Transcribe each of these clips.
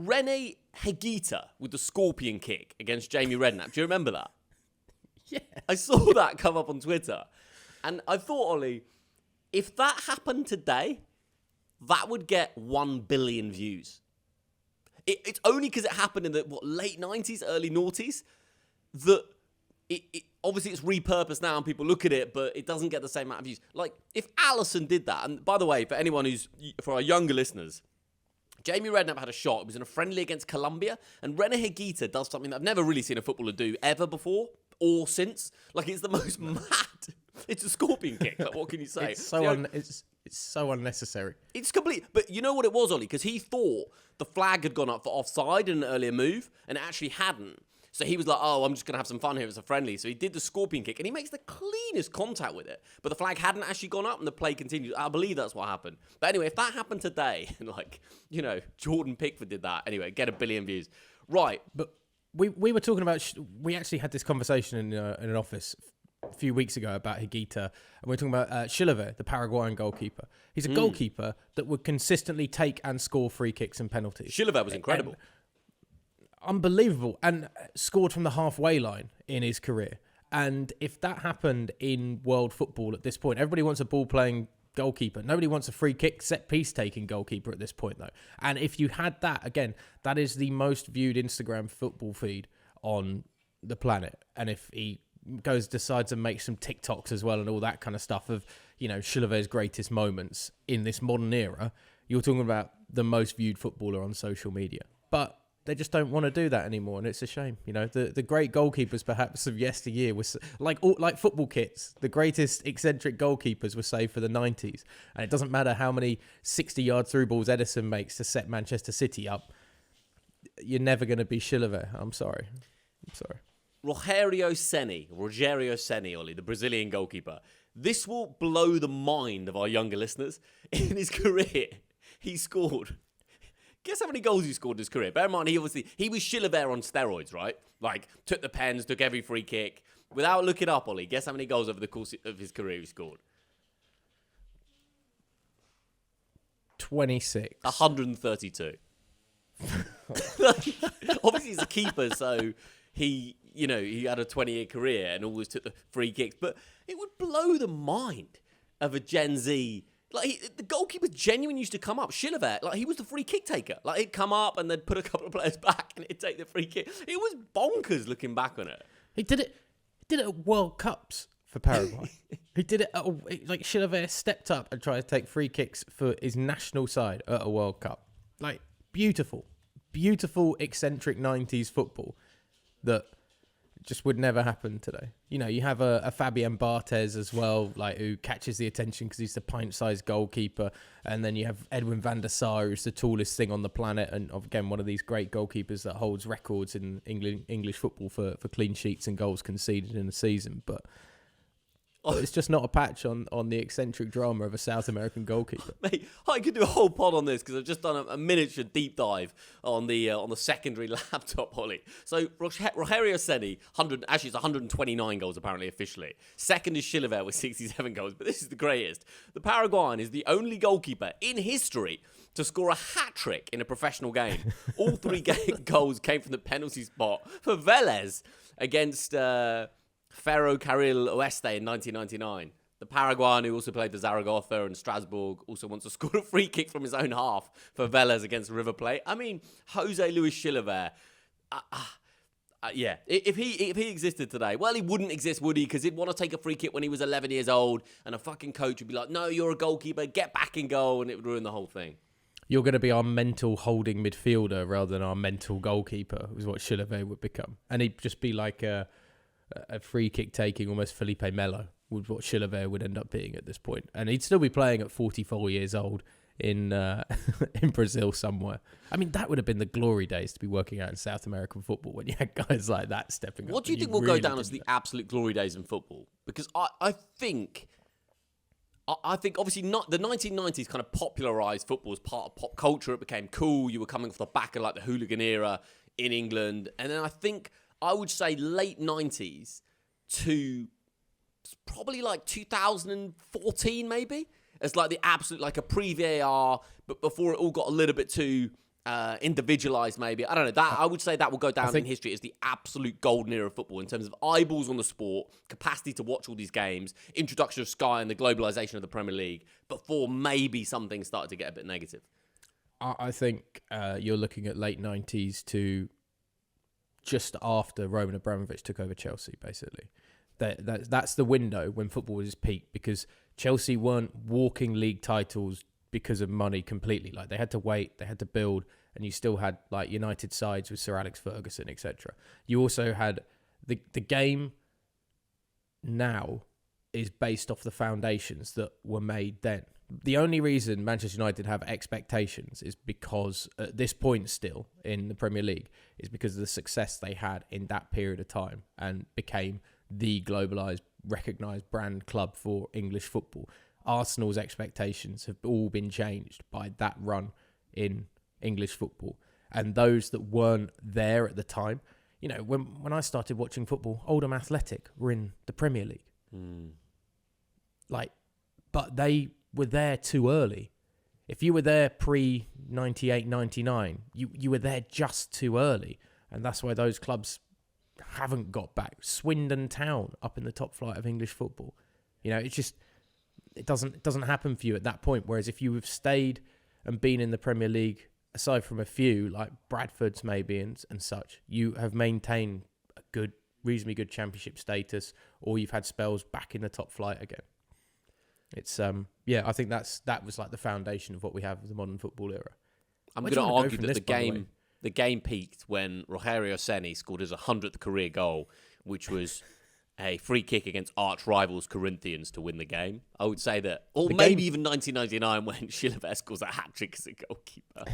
Rene Higuita with the scorpion kick against Jamie Redknapp. Do you remember that? Yeah. I saw that come up on Twitter. And I thought, Ollie, if that happened today, that would get 1 billion views. It's only because it happened in the late 90s, early noughties, that it obviously it's repurposed now and people look at it, but it doesn't get the same amount of views. Like, if Allison did that, and by the way, for our younger listeners, Jamie Redknapp had a shot. It was in a friendly against Colombia, and Rene Higuita does something that I've never really seen a footballer do ever before or since. Like, it's the most mad. It's a scorpion kick. Like, what can you say? It's so unnecessary. It's complete. But you know what it was, Ollie? Because he thought the flag had gone up for offside in an earlier move, and it actually hadn't. So he was like, oh, I'm just going to have some fun here. It's a friendly. So he did the scorpion kick, and he makes the cleanest contact with it. But the flag hadn't actually gone up, and the play continued. I believe that's what happened. But anyway, if that happened today, like, you know, Jordan Pickford did that. Anyway, get 1 billion views. Right. But we were talking about... we actually had this conversation in an office a few weeks ago about Higuita, and we were talking about Chilavert, the Paraguayan goalkeeper. He's a goalkeeper that would consistently take and score free kicks and penalties. Chilavert was incredible. Unbelievable, and scored from the halfway line in his career. And if that happened in world football at this point, everybody wants a ball-playing goalkeeper. Nobody wants a free kick, set-piece taking goalkeeper at this point, though. And if you had that, again, that is the most viewed Instagram football feed on the planet. And if he decides to make some TikToks as well and all that kind of stuff of, you know, Chilavert's greatest moments in this modern era, you're talking about the most viewed footballer on social media. But they just don't want to do that anymore, and it's a shame. You know, the great goalkeepers perhaps of yesteryear was like football kits. The greatest eccentric goalkeepers were saved for the 90s, and it doesn't matter how many 60-yard through balls Edison makes to set Manchester City up. You're never going to be Chilavert. I'm sorry. Rogerio Ceni, Ollie, the Brazilian goalkeeper. This will blow the mind of our younger listeners. In his career, he scored... Guess how many goals he scored in his career? Bear in mind, he was Chilavert on steroids, right? Like, took the pens, took every free kick. Without looking up, Ollie, guess how many goals over the course of his career he scored? 26. 132. Obviously, he's a keeper, so he had a 20-year career and always took the free kicks. But it would blow the mind of a Gen Z. Like, the goalkeepers genuinely used to come up. Chilavert, like, he was the free kick taker. Like, he'd come up and they'd put a couple of players back and he'd take the free kick. It was bonkers looking back on it. He did it at World Cups for Paraguay. He did it like Chilavert stepped up and tried to take free kicks for his national side at a World Cup. Like, beautiful eccentric 90s football that just would never happen today. You know, you have a Fabian Barthez as well, like, who catches the attention because he's the pint-sized goalkeeper. And then you have Edwin van der Sar, who's the tallest thing on the planet. And again, one of these great goalkeepers that holds records in English football for clean sheets and goals conceded in a season. But it's just not a patch on the eccentric drama of a South American goalkeeper. Mate, I could do a whole pod on this because I've just done a miniature deep dive on the secondary laptop, Ollie. So Rogerio Ceni, it's 129 goals apparently officially. Second is Chilavert with 67 goals, but this is the greatest. The Paraguayan is the only goalkeeper in history to score a hat-trick in a professional game. All three goals came from the penalty spot for Vélez against... Ferro Carril Oeste in 1999. The Paraguayan, who also played for Zaragoza and Strasbourg, also wants to score a free kick from his own half for Vélez against River Plate. I mean, José Luis Chilavert, yeah, if he existed today, well, he wouldn't exist, would he? Because he'd want to take a free kick when he was 11 years old, and a fucking coach would be like, no, you're a goalkeeper, get back in goal, and it would ruin the whole thing. You're going to be our mental holding midfielder rather than our mental goalkeeper, is what Chilavert would become. And he'd just be like a free kick taking, almost Felipe Melo, would what Chilavert would end up being at this point. And he'd still be playing at 44 years old in Brazil somewhere. I mean, that would have been the glory days to be working out in South American football when you had guys like that stepping up. What do you think will go down as the absolute glory days in football? Because I think obviously not the 1990s kind of popularised football as part of pop culture. It became cool. You were coming off the back of like the hooligan era in England. And then I would say late 90s to probably like 2014 maybe, as like the absolute, like a pre-VAR, but before it all got a little bit too individualized maybe. I don't know. That I would say that will go down in history as the absolute golden era of football in terms of eyeballs on the sport, capacity to watch all these games, introduction of Sky and the globalization of the Premier League, before maybe something started to get a bit negative. I think you're looking at late 90s to just after Roman Abramovich took over Chelsea, basically. That's the window when football was peak, because Chelsea weren't walking league titles because of money completely. Like, they had to wait, they had to build, and you still had like United sides with Sir Alex Ferguson, etc. You also had the game now is based off the foundations that were made then. The only reason Manchester United have expectations is because at this point still in the Premier League is because of the success they had in that period of time and became the globalised, recognised brand club for English football. Arsenal's expectations have all been changed by that run in English football. And those that weren't there at the time, you know, when I started watching football, Oldham Athletic were in the Premier League. But they were there too early. If you were there pre-98, 99, you were there just too early. And that's why those clubs haven't got back. Swindon Town up in the top flight of English football. You know, it's just, it doesn't happen for you at that point. Whereas if you have stayed and been in the Premier League, aside from a few, like Bradford's maybe and such, you have maintained a good, reasonably good championship status, or you've had spells back in the top flight again. It's I think that was like the foundation of what we have of the modern football era. I'm going to argue that the game peaked when Rogerio Ceni scored his 100th career goal, which was a free kick against arch rivals Corinthians to win the game. I would say that, or maybe even 1999 when Chilavert scores a hat-trick as a goalkeeper.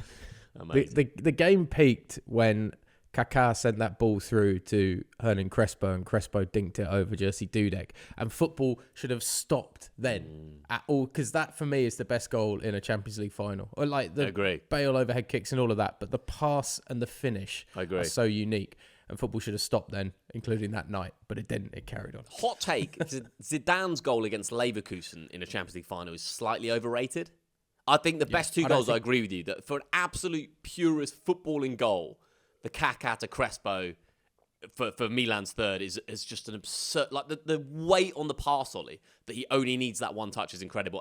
The game peaked when Kaká sent that ball through to Hernan Crespo, and Crespo dinked it over José Dudek. And football should have stopped then at all, because that for me is the best goal in a Champions League final. Or like the Bale overhead kicks and all of that, but the pass and the finish are so unique. And football should have stopped then, including that night, but it didn't. It carried on. Hot take: Zidane's goal against Leverkusen in a Champions League final is slightly overrated. I think the best two goals. I agree with you that for an absolute purist footballing goal, the Kaká to Crespo for Milan's third is just an absurd. Like the weight on the pass, Ollie, that he only needs that one touch is incredible.